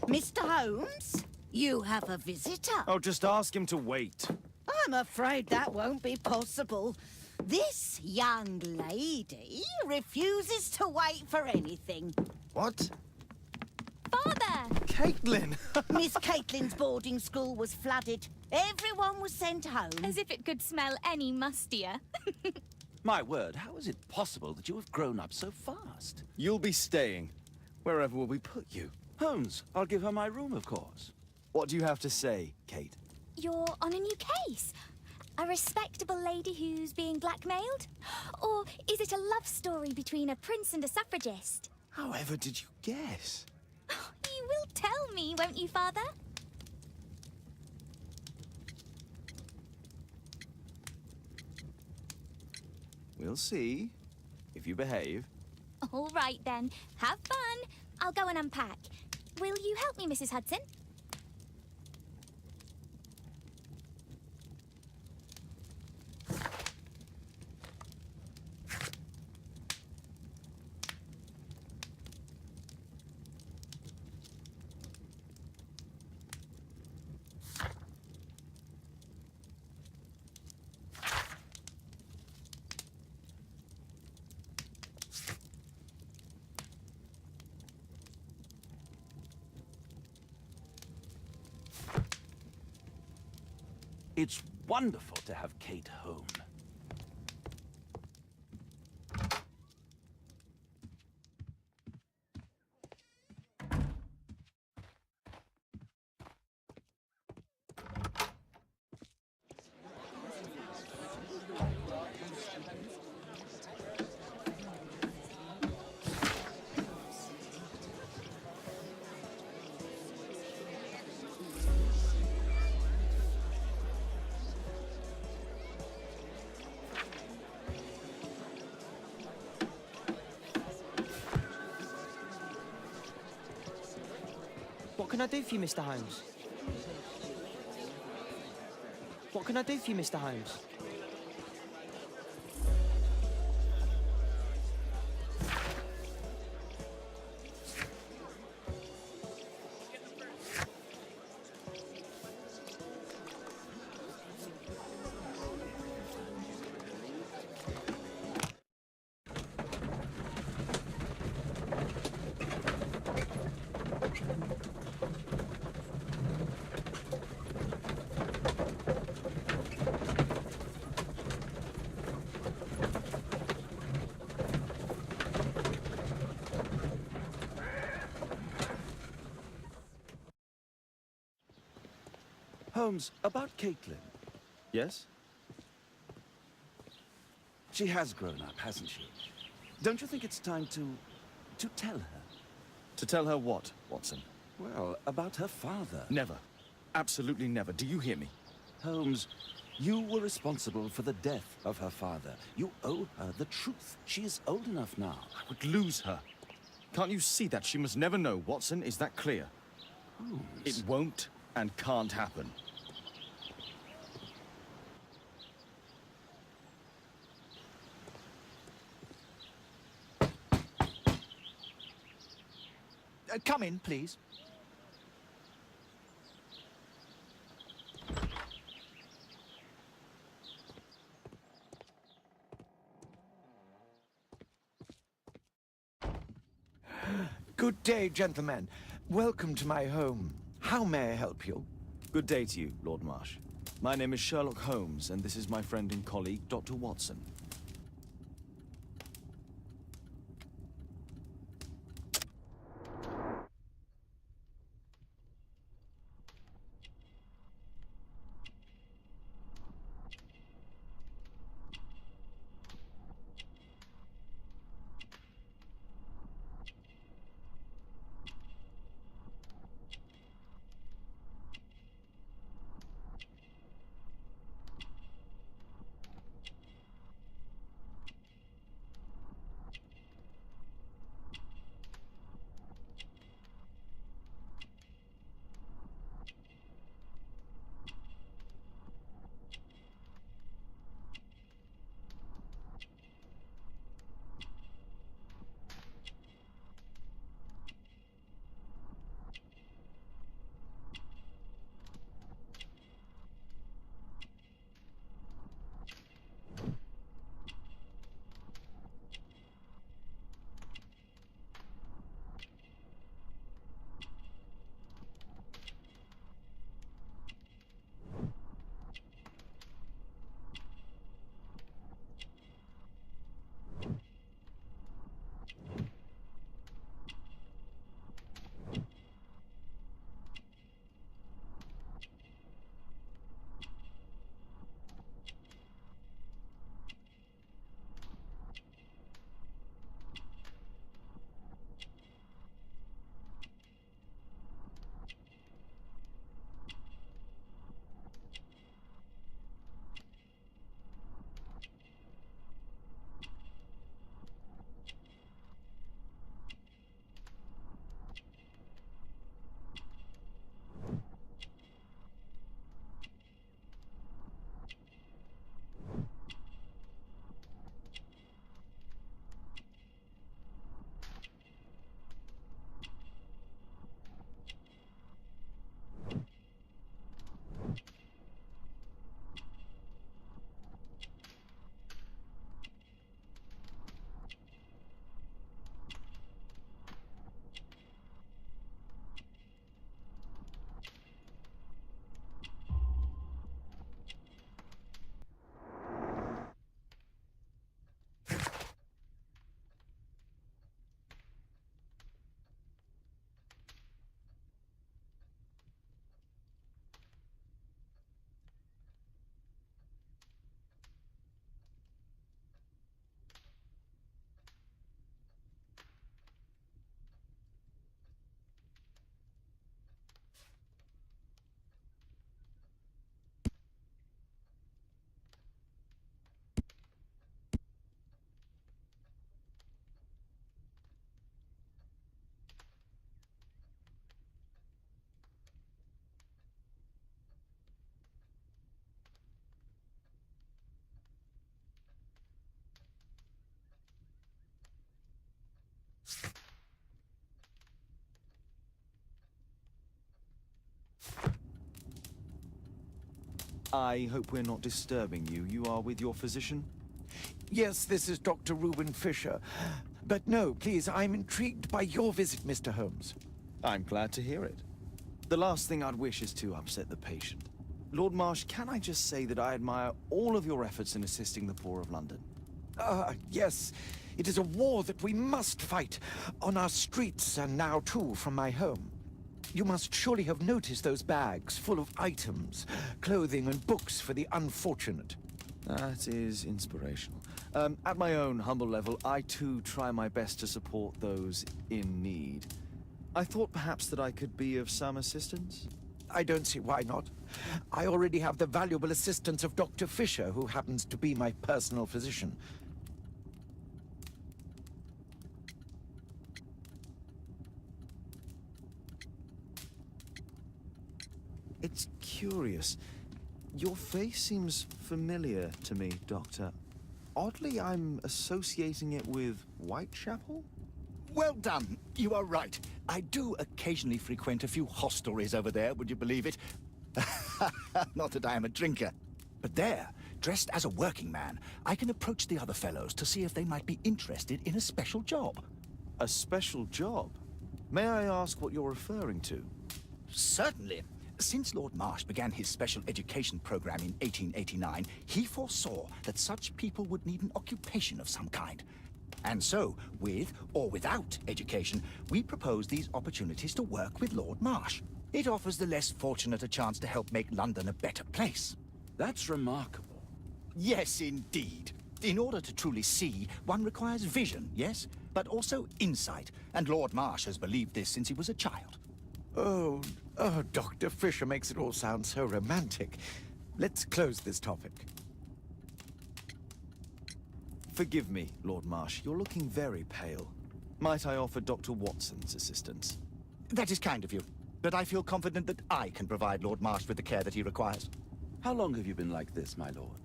Mr. Holmes, you have a visitor. Oh, just ask him to wait. I'm afraid that won't be possible. This young lady refuses to wait for anything. What? Father! Caitlin! Miss Caitlin's boarding school was flooded. Everyone was sent home. As if it could smell any mustier. My word, how is it possible that you have grown up so fast? You'll be staying. Wherever will we put you? Holmes, I'll give her my room, of course. What do you have to say, Kate? You're on a new case. A respectable lady who's being blackmailed? Or is it a love story between a prince and a suffragist? However did you guess? You will tell me, won't you, Father? We'll see, if you behave. All right, then. Have fun. I'll go and unpack. Will you help me, Mrs. Hudson? It's wonderful to have Kate home. What can I do for you, Mr. Holmes? What can I do for you, Mr. Holmes? Holmes, about Caitlin. Yes? She has grown up, hasn't she? Don't you think it's time to tell her? To tell her what, Watson? Well, about her father. Never. Absolutely never. Do you hear me? Holmes, you were responsible for the death of her father. You owe her the truth. She is old enough now. I would lose her. Can't you see that? She must never know, Watson. Is that clear? Holmes. It won't and can't happen. Come in, please. Good day, gentlemen. Welcome to my home. How may I help you? Good day to you, Lord Marsh. My name is Sherlock Holmes, and this is my friend and colleague, Dr. Watson. I hope we're not disturbing you. You are with your physician? Yes, this is Dr. Reuben Fisher. But no, please, I'm intrigued by your visit, Mr. Holmes. I'm glad to hear it. The last thing I'd wish is to upset the patient. Lord Marsh, can I just say that I admire all of your efforts in assisting the poor of London? Yes. It is a war that we must fight, on our streets and now too from my home. You must surely have noticed those bags full of items, clothing and books for the unfortunate. That is inspirational. At my own humble level, I too try my best to support those in need. I thought perhaps that I could be of some assistance. I don't see why not. I already have the valuable assistance of Dr. Fisher, who happens to be my personal physician. It's curious. Your face seems familiar to me, Doctor. Oddly, I'm associating it with Whitechapel? Well done. You are right. I do occasionally frequent a few hostelries over there, would you believe it? Not that I am a drinker. But there, dressed as a working man, I can approach the other fellows to see if they might be interested in a special job. A special job? May I ask what you're referring to? Certainly. Since Lord Marsh began his special education program in 1889, he foresaw that such people would need an occupation of some kind. And so, with or without education, we propose these opportunities to work with Lord Marsh. It offers the less fortunate a chance to help make London a better place. That's remarkable. Yes, indeed. In order to truly see, one requires vision, yes? But also insight. And Lord Marsh has believed this since he was a child. Oh, Dr. Fisher makes it all sound so romantic. Let's close this topic. Forgive me, Lord Marsh. You're looking very pale. Might I offer Dr. Watson's assistance? That is kind of you. But I feel confident that I can provide Lord Marsh with the care that he requires. How long have you been like this, my lord?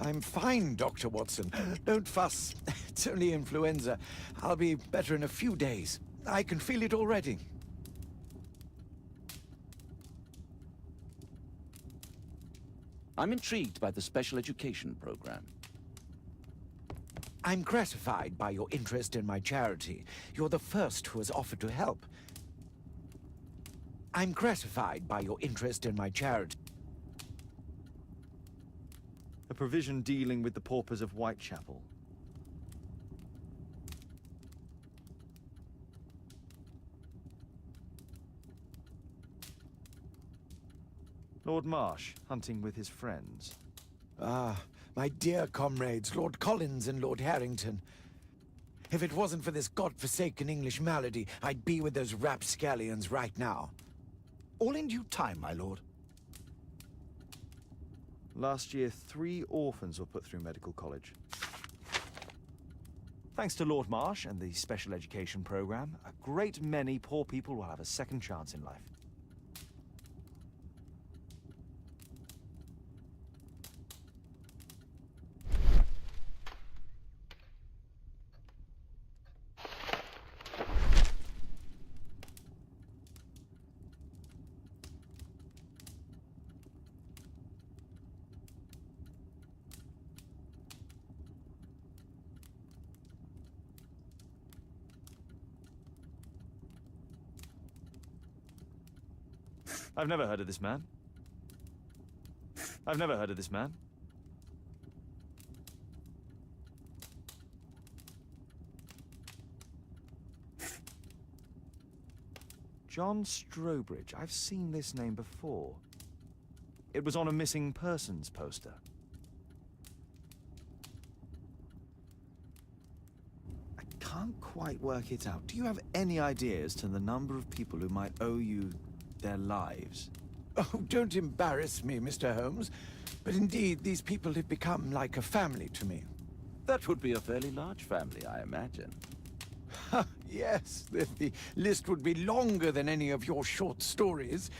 I'm fine, Dr. Watson. Don't fuss. It's only influenza. I'll be better in a few days. I can feel it already. I'm intrigued by the special education program. I'm gratified by your interest in my charity. You're the first who has offered to help. I'm gratified by your interest in my charity. A provision dealing with the paupers of Whitechapel. Lord Marsh, hunting with his friends. Ah, my dear comrades, Lord Collins and Lord Harrington. If it wasn't for this godforsaken English malady, I'd be with those rapscallions right now. All in due time, my lord. Last year, 3 orphans were put through medical college. Thanks to Lord Marsh and the special education program, a great many poor people will have a second chance in life. I've never heard of this man. I've never heard of this man. John Strobridge. I've seen this name before. It was on a missing persons poster. I can't quite work it out. Do you have any idea as to the number of people who might owe you their lives? Oh, don't embarrass me, Mr. Holmes. But indeed, these people have become like a family to me. That would be a fairly large family, I imagine. Yes, the list would be longer than any of your short stories.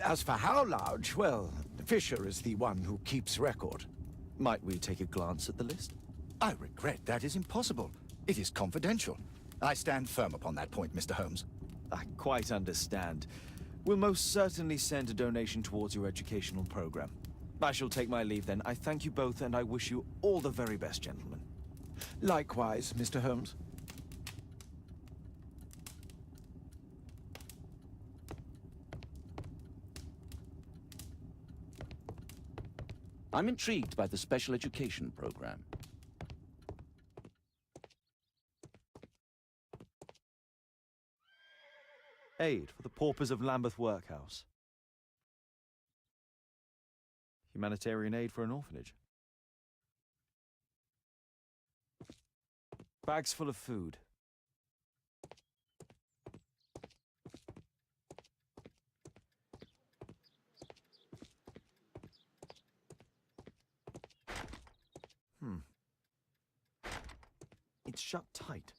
As for how large, well, Fisher is the one who keeps record. Might we take a glance at the list? I regret that is impossible. It is confidential. I stand firm upon that point, Mr. Holmes. I quite understand. We'll most certainly send a donation towards your educational program. I shall take my leave then. I thank you both, and I wish you all the very best, gentlemen. Likewise, Mr. Holmes. I'm intrigued by the special education program. Aid for the paupers of Lambeth Workhouse. Humanitarian aid for an orphanage. Bags full of food. It's shut tight.